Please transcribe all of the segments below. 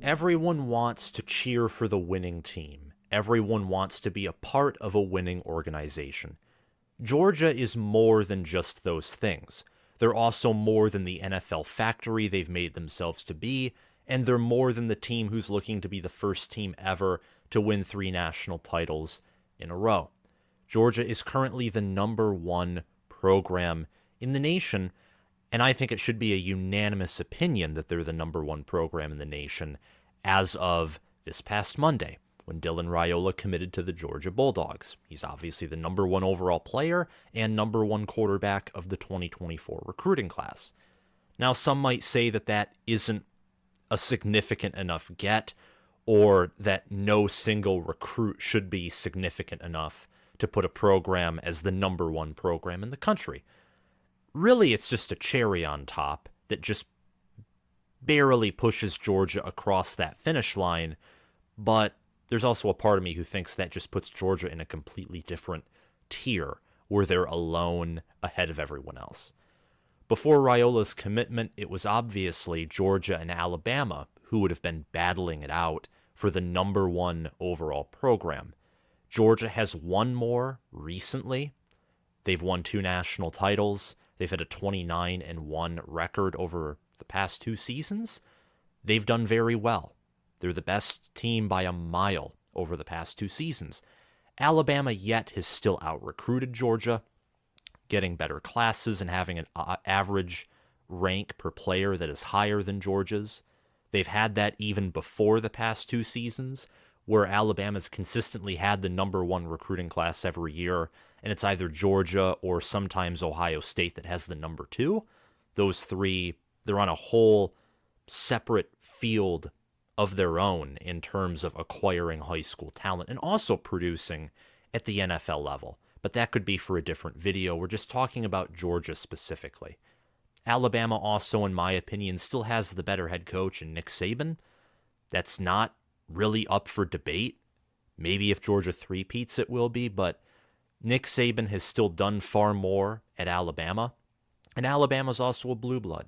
Everyone wants to cheer for the winning team. Everyone wants to be a part of a winning organization. Georgia is more than just those things. They're also more than the NFL factory they've made themselves to be, and they're more than the team who's looking to be the first team ever to win 3 national titles in a row. Georgia is currently the number 1 program in the nation, and I think it should be a unanimous opinion that they're the number 1 program in the nation as of this past Monday, when Dylan Raiola committed to the Georgia Bulldogs. He's obviously the number 1 overall player and number 1 quarterback of the 2024 recruiting class. Now, some might say that that isn't a significant enough get, or that no single recruit should be significant enough to put a program as the number 1 program in the country. Really, it's just a cherry on top that just barely pushes Georgia across that finish line, but there's also a part of me who thinks that just puts Georgia in a completely different tier, where they're alone ahead of everyone else. Before Raiola's commitment, it was obviously Georgia and Alabama who would have been battling it out for the number 1 overall program. Georgia has won more recently. They've won 2 national titles. They've had a 29-1 record over the past 2 seasons. They've done very well. They're the best team by a mile over the past 2 seasons. Alabama yet has still out-recruited Georgia, getting better classes and having an average rank per player that is higher than Georgia's. They've had that even before the past 2 seasons, where Alabama's consistently had the number 1 recruiting class every year, and it's either Georgia or sometimes Ohio State that has the number 2. Those 3, they're on a whole separate field of their own in terms of acquiring high school talent and also producing at the NFL level. But that could be for a different video. We're just talking about Georgia specifically. Alabama also, in my opinion, still has the better head coach in Nick Saban. That's not really up for debate. Maybe if Georgia three-peats it will be, but Nick Saban has still done far more at Alabama, and Alabama's also a blue blood.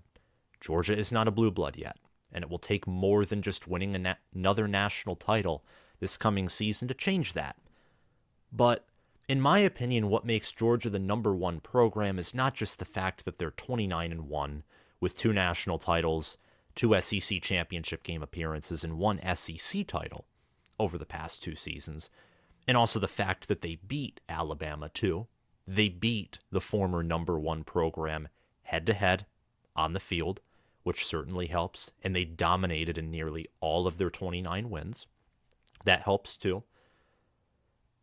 Georgia is not a blue blood yet, and it will take more than just winning another national title this coming season to change that. But in my opinion, what makes Georgia the number 1 program is not just the fact that they're 29-1 with 2 national titles, 2 SEC championship game appearances, and 1 SEC title over the past 2 seasons, and also the fact that they beat Alabama too. They beat the former number 1 program head-to-head on the field, which certainly helps, and they dominated in nearly all of their 29 wins. That helps too.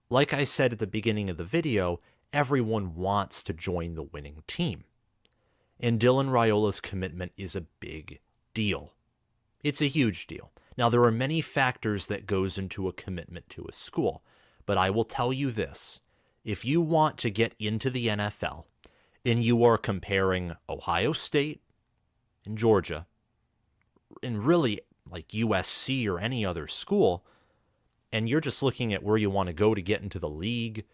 Like I said at the beginning of the video, everyone wants to join the winning team. And Dylan Raiola's commitment is a big deal. It's a huge deal. Now, there are many factors that goes into a commitment to a school, but I will tell you this. If you want to get into the NFL and you are comparing Ohio State and Georgia, and really like USC or any other school, and you're just looking at where you want to go to get into the league,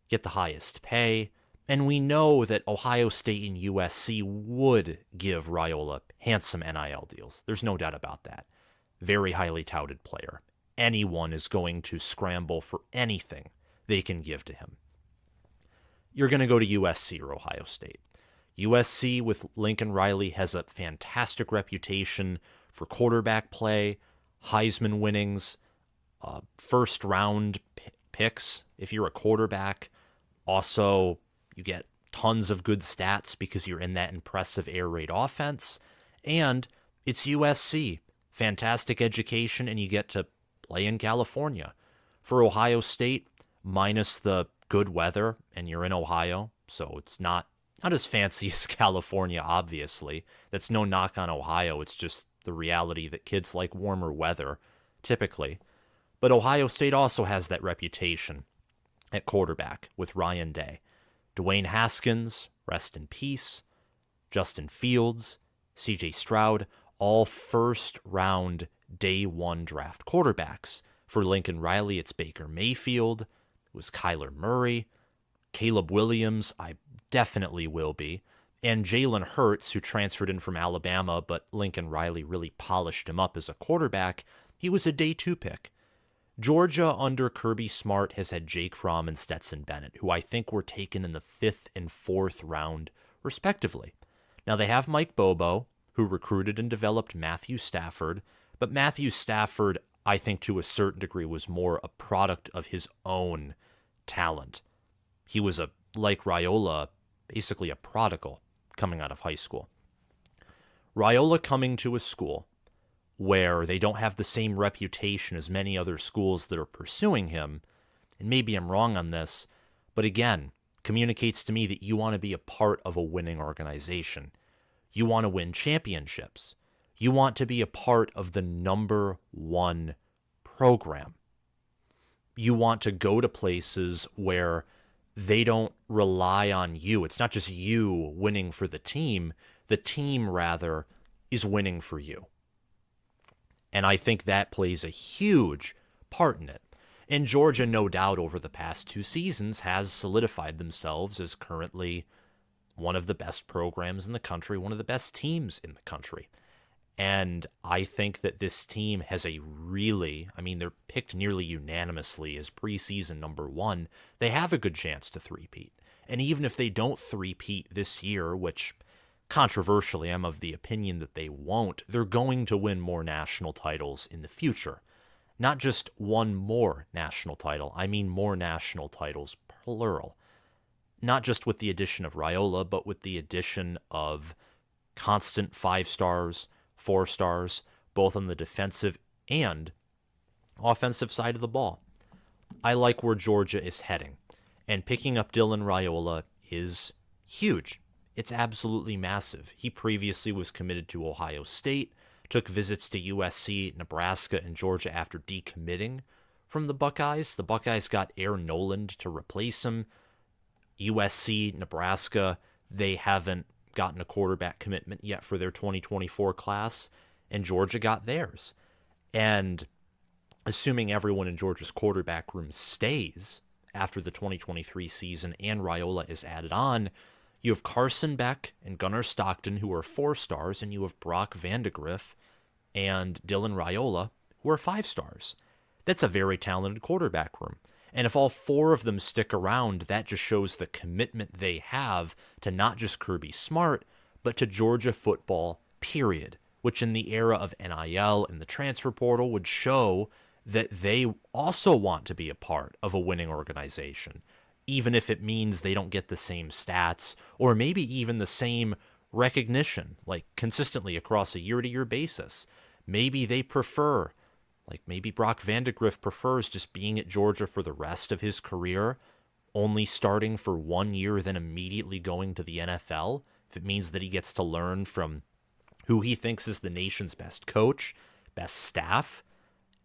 get the highest pay, and we know that Ohio State and USC would give Raiola handsome NIL deals. There's no doubt about that. Very highly touted player. Anyone is going to scramble for anything they can give to him. You're going to go to USC or Ohio State. USC with Lincoln Riley has a fantastic reputation for quarterback play, Heisman winnings, first-round picks if you're a quarterback. Also, you get tons of good stats because you're in that impressive air raid offense. And it's USC. Fantastic education, and you get to play in California. For Ohio State, minus the good weather, and you're in Ohio, so it's not as fancy as California, obviously. That's no knock on Ohio. It's just the reality that kids like warmer weather, typically. But Ohio State also has that reputation at quarterback with Ryan Day. Dwayne Haskins, rest in peace. Justin Fields, C.J. Stroud, all first-round, day-one draft quarterbacks. For Lincoln Riley, it's Baker Mayfield. It was Kyler Murray. Caleb Williams, I definitely will be. And Jalen Hurts, who transferred in from Alabama, but Lincoln Riley really polished him up as a quarterback. He was a day 2 pick. Georgia under Kirby Smart has had Jake Fromm and Stetson Bennett, who I think were taken in the 5th and 4th round, respectively. Now they have Mike Bobo, who recruited and developed Matthew Stafford, but Matthew Stafford, I think to a certain degree, was more a product of his own talent. He was, like Raiola, basically a prodigal coming out of high school. Raiola coming to a school where they don't have the same reputation as many other schools that are pursuing him, and maybe I'm wrong on this, but again, communicates to me that you want to be a part of a winning organization. You want to win championships. You want to be a part of the number 1 program. You want to go to places where they don't rely on you. It's not just you winning for the team rather is winning for you. And I think that plays a huge part in it. And Georgia, no doubt, over the past 2 seasons has solidified themselves as currently one of the best programs in the country, one of the best teams in the country. And I think that this team has a really, they're picked nearly unanimously as preseason number 1. They have a good chance to three-peat. And even if they don't three-peat this year, which controversially I'm of the opinion that they won't, they're going to win more national titles in the future. Not just one more national title, I mean more national titles, plural. Not just with the addition of Raiola, but with the addition of constant 5 stars, 4 stars, both on the defensive and offensive side of the ball. I like where Georgia is heading, and picking up Dylan Raiola is huge. It's absolutely massive. He previously was committed to Ohio State, took visits to USC, Nebraska, and Georgia after decommitting from the Buckeyes. The Buckeyes got Aaron Noland to replace him. USC, Nebraska, they haven't gotten a quarterback commitment yet for their 2024 class, and Georgia got theirs. And assuming everyone in Georgia's quarterback room stays after the 2023 season and Raiola is added on, you have Carson Beck and Gunnar Stockton, who are 4 stars, and you have Brock Vandegrift and Dylan Raiola, who are 5 stars. That's a very talented quarterback room. And if all 4 of them stick around, that just shows the commitment they have to not just Kirby Smart, but to Georgia football, period, which in the era of NIL and the transfer portal would show that they also want to be a part of a winning organization, even if it means they don't get the same stats or maybe even the same recognition, like consistently across a year-to-year basis. Maybe they prefer, maybe Brock Vandegrift prefers just being at Georgia for the rest of his career, only starting for 1 year, then immediately going to the NFL, if it means that he gets to learn from who he thinks is the nation's best coach, best staff,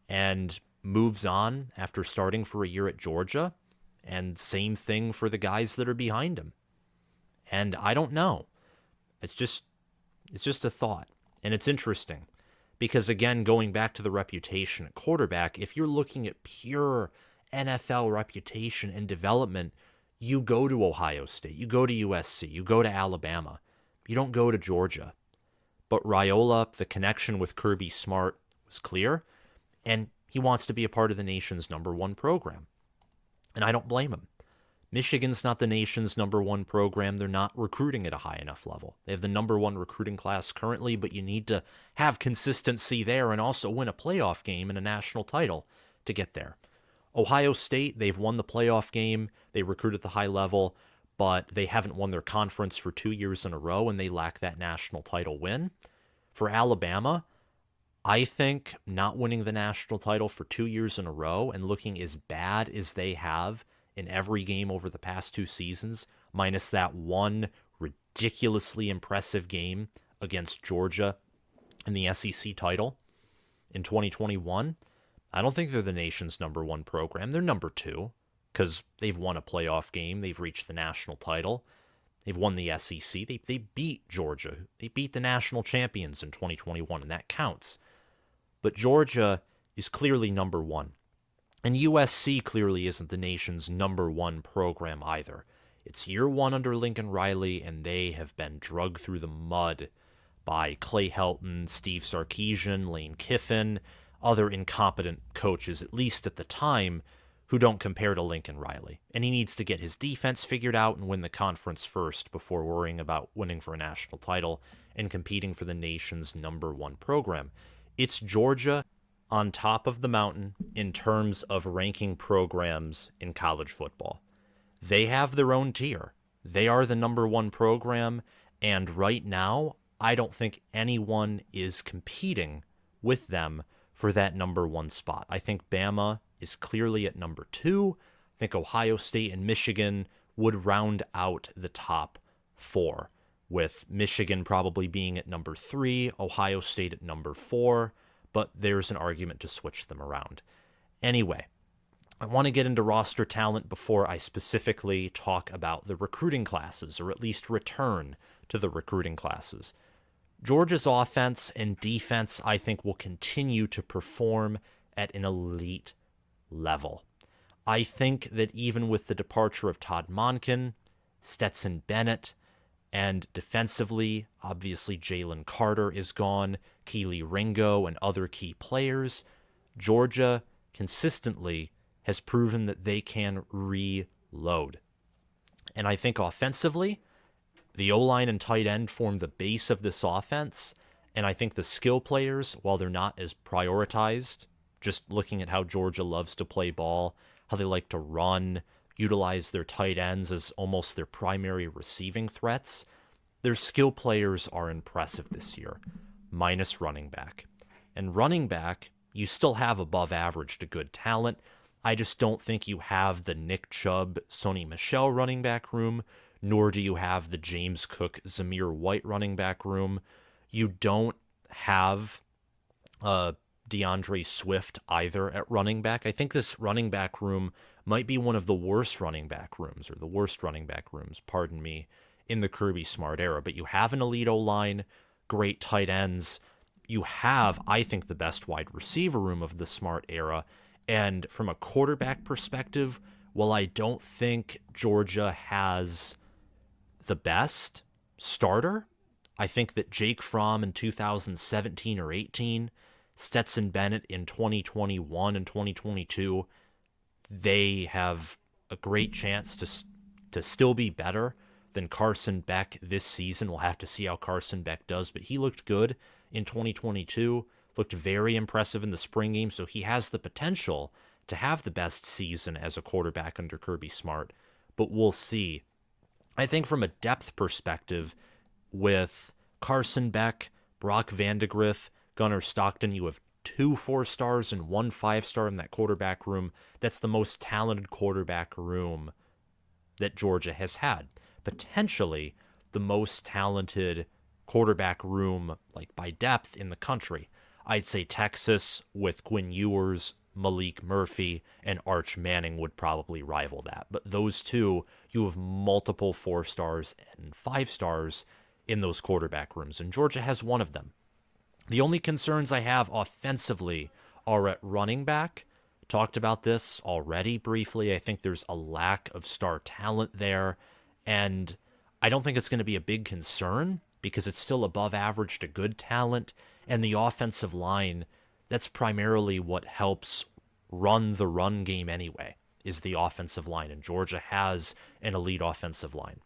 and moves on after starting for a year at Georgia. And same thing for the guys that are behind him. And I don't know. It's just a thought. And it's interesting. Because again, going back to the reputation at quarterback, if you're looking at pure NFL reputation and development, you go to Ohio State, you go to USC, you go to Alabama. You don't go to Georgia. But Raiola, the connection with Kirby Smart was clear, and he wants to be a part of the nation's number 1 program. And I don't blame him. Michigan's not the nation's number 1 program. They're not recruiting at a high enough level. They have the number 1 recruiting class currently, but you need to have consistency there and also win a playoff game and a national title to get there. Ohio State, they've won the playoff game. They recruit at the high level, but they haven't won their conference for 2 years in a row, and they lack that national title win. For Alabama, I think not winning the national title for 2 years in a row and looking as bad as they have in every game over the past 2 seasons, minus that one ridiculously impressive game against Georgia in the SEC title in 2021, I don't think they're the nation's number 1 program. They're number 2 because they've won a playoff game. They've reached the national title. They've won the SEC. They beat Georgia. They beat the national champions in 2021, and that counts. But Georgia is clearly number 1. And USC clearly isn't the nation's number 1 program either. It's year 1 under Lincoln Riley, and they have been drugged through the mud by Clay Helton, Steve Sarkisian, Lane Kiffin. other incompetent coaches, at least at the time, who don't compare to Lincoln Riley. And he needs to get his defense figured out and win the conference first before worrying about winning for a national title and competing for the nation's #1 program. It's Georgia on top of the mountain in terms of ranking programs in college football. They have their own tier. They are the #1 program, and right now, I don't think anyone is competing with them for that #1 spot. I think Bama is clearly at #2. I think Ohio State and Michigan would round out the top 4, with Michigan probably being at #3, Ohio State at #4, but there's an argument to switch them around. Anyway, I want to get into roster talent before I specifically talk about the recruiting classes, or at least return to the recruiting classes. Georgia's offense and defense, I think, will continue to perform at an elite level. I think that even with the departure of Todd Monken, Stetson Bennett, and defensively, obviously Jalen Carter is gone, Keely Ringo, and other key players, Georgia consistently has proven that they can reload. And I think offensively, the O-line and tight end form the base of this offense, and I think the skill players, while they're not as prioritized, just looking at how Georgia loves to play ball, how they like to run, utilize their tight ends as almost their primary receiving threats, their skill players are impressive this year, minus running back. And running back, you still have above average to good talent. I just don't think you have the Nick Chubb, Sony Michel running back room, nor do you have the James Cook, Zamir White running back room. You don't have DeAndre Swift either at running back. I think this running back room might be one of the worst running back rooms, or the worst running back rooms, pardon me, in the Kirby Smart era. But you have an elite O-line, great tight ends. You have, I think, the best wide receiver room of the Smart era. And from a quarterback perspective, while I don't think Georgia has the best starter, I think that Jake Fromm in 2017 or 18, Stetson Bennett in 2021 and 2022, they have a great chance to still be better than Carson Beck this season. We'll have to see how Carson Beck does, but he looked good in 2022, looked very impressive in the spring game, so he has the potential to have the best season as a quarterback under Kirby Smart, but we'll see. I think from a depth perspective, with Carson Beck, Brock Vandegrift, Gunnar Stockton, you have 2 4-stars and 1 5-star in that quarterback room. That's the most talented quarterback room that Georgia has had. Potentially the most talented quarterback room, like by depth, in the country. I'd say Texas with Quinn Ewers, Malik Murphy, and Arch Manning would probably rival that. But those two, you have multiple 4-stars and 5-stars in those quarterback rooms, and Georgia has one of them. The only concerns I have offensively are at running back. Talked about this already briefly. I think there's a lack of star talent there, and I don't think it's going to be a big concern because it's still above average to good talent, and the offensive line, that's primarily what helps run the run game anyway, is the offensive line, and Georgia has an elite offensive line.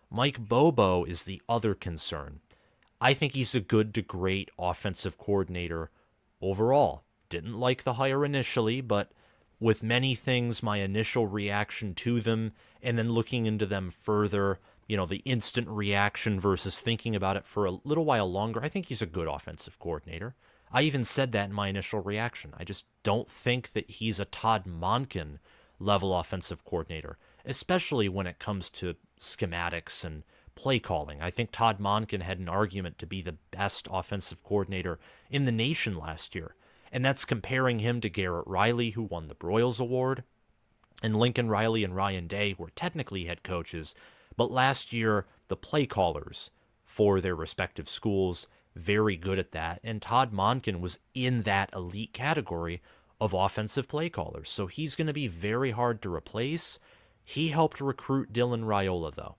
Mike Bobo is the other concern. I think he's a good to great offensive coordinator overall. Didn't like the hire initially, but with many things, my initial reaction to them and then looking into them further, the instant reaction versus thinking about it for a little while longer, I think he's a good offensive coordinator. I even said that in my initial reaction. I just don't think that he's a Todd Monken level offensive coordinator, especially when it comes to schematics and play calling. I think Todd Monken had an argument to be the best offensive coordinator in the nation last year, and that's comparing him to Garrett Riley, who won the Broyles Award, and Lincoln Riley and Ryan Day, who were technically head coaches, but last year the play callers for their respective schools, very good at that, and Todd Monken was in that elite category of offensive play callers, so he's going to be very hard to replace. He helped recruit Dylan Raiola, though.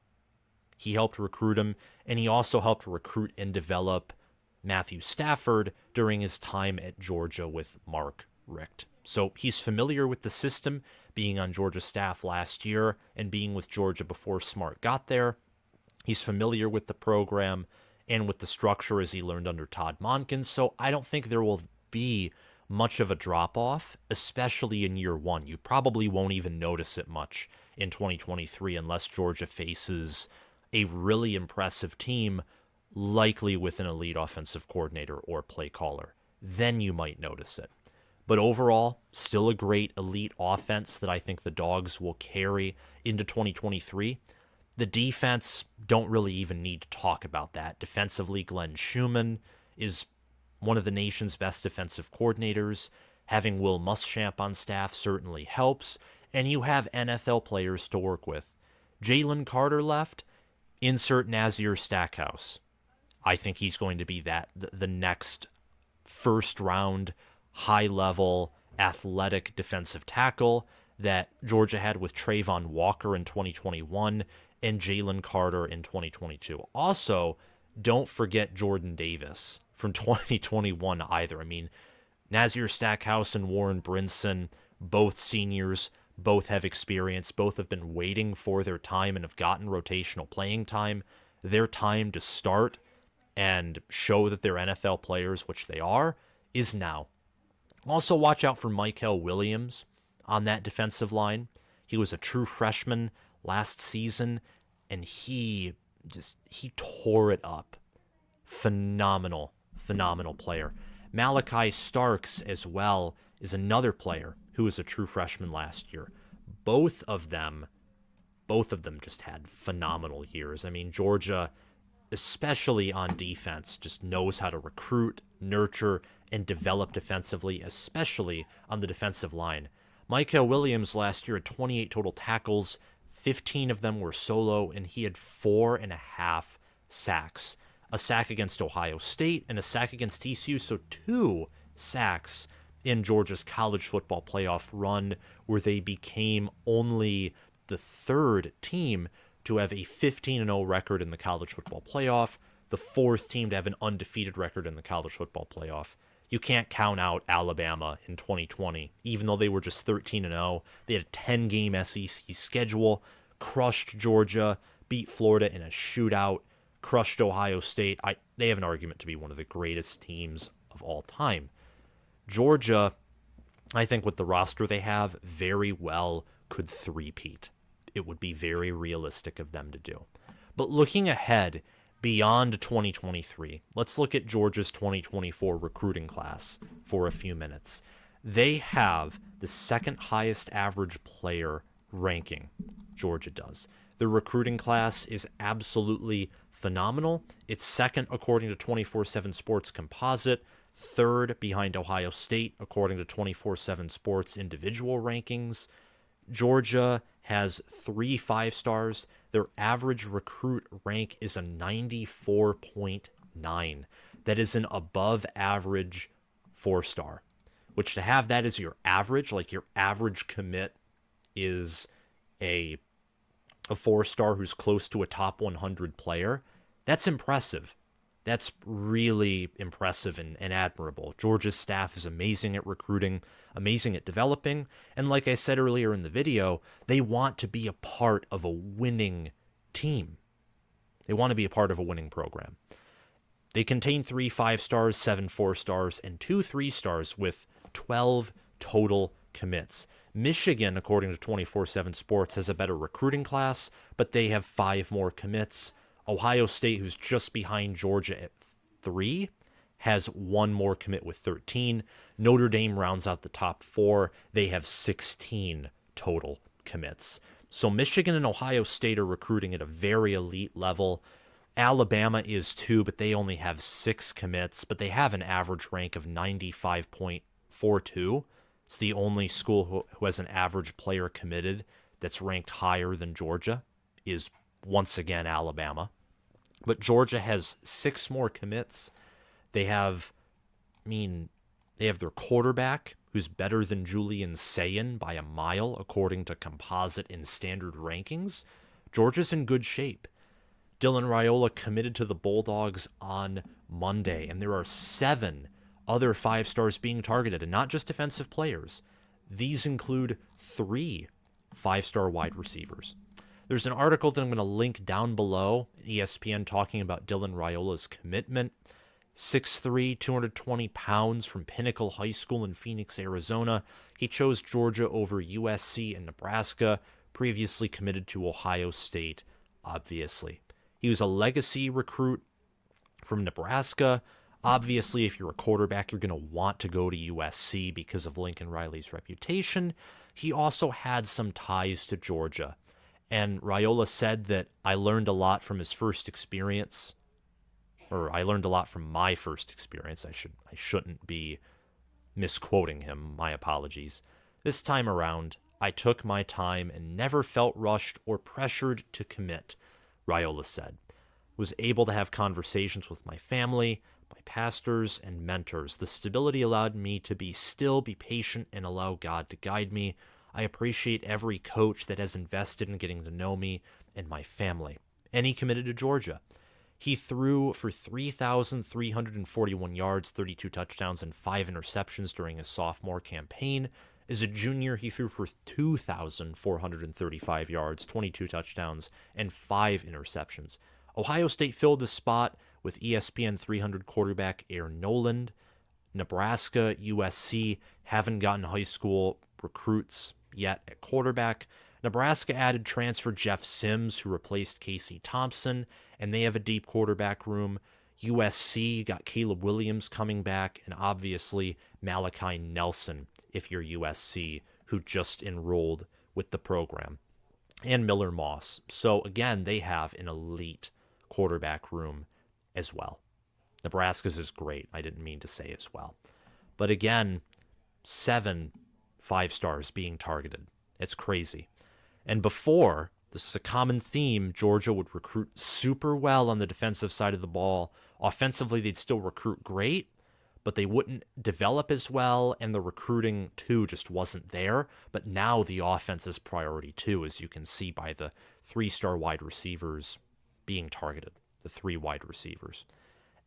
He helped recruit him, and he also helped recruit and develop Matthew Stafford during his time at Georgia with Mark Richt. So he's familiar with the system, being on Georgia's staff last year and being with Georgia before Smart got there. He's familiar with the program and with the structure as he learned under Todd Monken. So I don't think there will be much of a drop-off, especially in year one. You probably won't even notice it much in 2023 unless Georgia faces a really impressive team, likely with an elite offensive coordinator or play caller. Then you might notice it. But overall, still a great elite offense that I think the Dogs will carry into 2023. The defense, don't really even need to talk about that. Defensively, Glenn Schumann is one of the nation's best defensive coordinators. Having Will Muschamp on staff certainly helps, and you have NFL players to work with. Jalen Carter left, insert Nazir Stackhouse. I think he's going to be the next first-round, high-level, athletic defensive tackle that Georgia had with Trayvon Walker in 2021 and Jalen Carter in 2022. Also, don't forget Jordan Davis from 2021 either. I mean, Nazir Stackhouse and Warren Brinson, both seniors, both have experience, both have been waiting for their time and have gotten rotational playing time. Their time to start and show that they're NFL players, which they are, is now. Also, watch out for Mykel Williams on that defensive line. He was a true freshman last season, and he tore it up. Phenomenal player. Malachi Starks as well is another player who was a true freshman last year. Both of them just had phenomenal years. I mean, Georgia, especially on defense, just knows how to recruit, nurture, and develop defensively, especially on the defensive line. Mykel Williams last year had 28 total tackles, 15 of them were solo, and he had 4.5 sacks. A sack against Ohio State and a sack against TCU, so 2 sacks in Georgia's college football playoff run, where they became only the third team to have a 15-0 record in the college football playoff, the fourth team to have an undefeated record in the college football playoff. You can't count out Alabama in 2020, even though they were just 13-0. They had a 10-game SEC schedule, crushed Georgia, beat Florida in a shootout, crushed Ohio State. They have an argument to be one of the greatest teams of all time. Georgia, I think with the roster they have, very well could three-peat. It would be very realistic of them to do. But looking ahead beyond 2023, let's look at Georgia's 2024 recruiting class for a few minutes. They have the second highest average player ranking, Georgia does. The recruiting class is absolutely phenomenal. It's second according to 24/7 Sports Composite, third behind Ohio State according to 24/7 Sports individual rankings. Georgia has 3 5-stars. Their average recruit rank is a 94.9. That is an above average 4-star, which to have that as your average, like your average commit is a 4-star who's close to a top 100 player, that's impressive. That's really impressive and admirable. Georgia's staff is amazing at recruiting, amazing at developing, and like I said earlier in the video, they want to be a part of a winning team. They want to be a part of a winning program. They contain 3 5-stars, 7 4-stars, and 2 3-stars with 12 total commits. Michigan, according to 24/7 Sports, has a better recruiting class, but they have 5 more commits. Ohio State, who's just behind Georgia at 3, has 1 more commit with 13. Notre Dame rounds out the top 4. They have 16 total commits. So Michigan and Ohio State are recruiting at a very elite level. Alabama is too, but they only have 6 commits, but they have an average rank of 95.42. It's the only school who has an average player committed that's ranked higher than Georgia, is once again Alabama. But Georgia has 6 more commits. They have their quarterback, who's better than Julian Sayin by a mile, according to composite and standard rankings. Georgia's in good shape. Dylan Raiola committed to the Bulldogs on Monday, and there are 7 other 5-stars being targeted, and not just defensive players. These include 3 5-star wide receivers. There's an article that I'm going to link down below, ESPN, talking about Dylan Raiola's commitment. 6'3", 220 pounds from Pinnacle High School in Phoenix, Arizona. He chose Georgia over USC and Nebraska, previously committed to Ohio State, obviously. He was a legacy recruit from Nebraska. Obviously, if you're a quarterback, you're going to want to go to USC because of Lincoln Riley's reputation. He also had some ties to Georgia. And Raiola said that I learned a lot from his first experience. Or I learned a lot from my first experience. I shouldn't be misquoting him. My apologies. This time around, I took my time and never felt rushed or pressured to commit, Raiola said. Was able to have conversations with my family, my pastors, and mentors. The stability allowed me to be still, be patient, and allow God to guide me. I appreciate every coach that has invested in getting to know me and my family. And he committed to Georgia. He threw for 3,341 yards, 32 touchdowns, and 5 interceptions during his sophomore campaign. As a junior, he threw for 2,435 yards, 22 touchdowns, and 5 interceptions. Ohio State filled the spot with ESPN 300 quarterback Aaron Noland. Nebraska, USC haven't gotten high school recruits yet at quarterback. Nebraska added transfer Jeff Sims, who replaced Casey Thompson, and they have a deep quarterback room. USC got Caleb Williams coming back, and obviously Malachi Nelson, if you're USC, who just enrolled with the program, and Miller Moss. So again, they have an elite quarterback room as well. Nebraska's is great. I didn't mean to say as well. But again, 7 5-stars being targeted. It's crazy. And before, this is a common theme, Georgia would recruit super well on the defensive side of the ball. Offensively, they'd still recruit great, but they wouldn't develop as well, and the recruiting, too, just wasn't there. But now the offense is priority, too, as you can see by the 3-star wide receivers being targeted, the 3 wide receivers.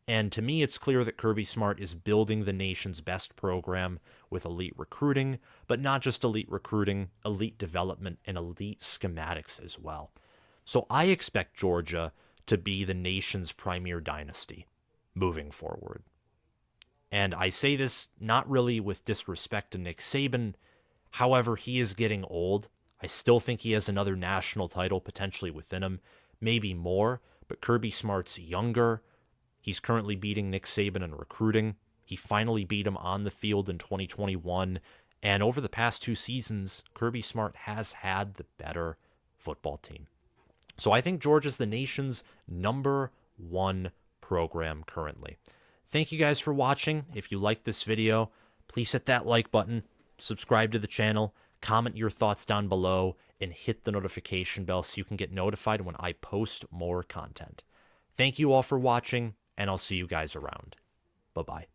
And to me, it's clear that Kirby Smart is building the nation's best program with elite recruiting, but not just elite recruiting, elite development, and elite schematics as well. So I expect Georgia to be the nation's premier dynasty moving forward. And I say this not really with disrespect to Nick Saban. However, he is getting old. I still think he has another national title potentially within him, maybe more, but Kirby Smart's younger. He's currently beating Nick Saban in recruiting. He finally beat him on the field in 2021. And over the past 2 seasons, Kirby Smart has had the better football team. So I think Georgia's the nation's #1 program currently. Thank you guys for watching. If you like this video, please hit that like button, subscribe to the channel, comment your thoughts down below, and hit the notification bell so you can get notified when I post more content. Thank you all for watching, and I'll see you guys around. Bye-bye.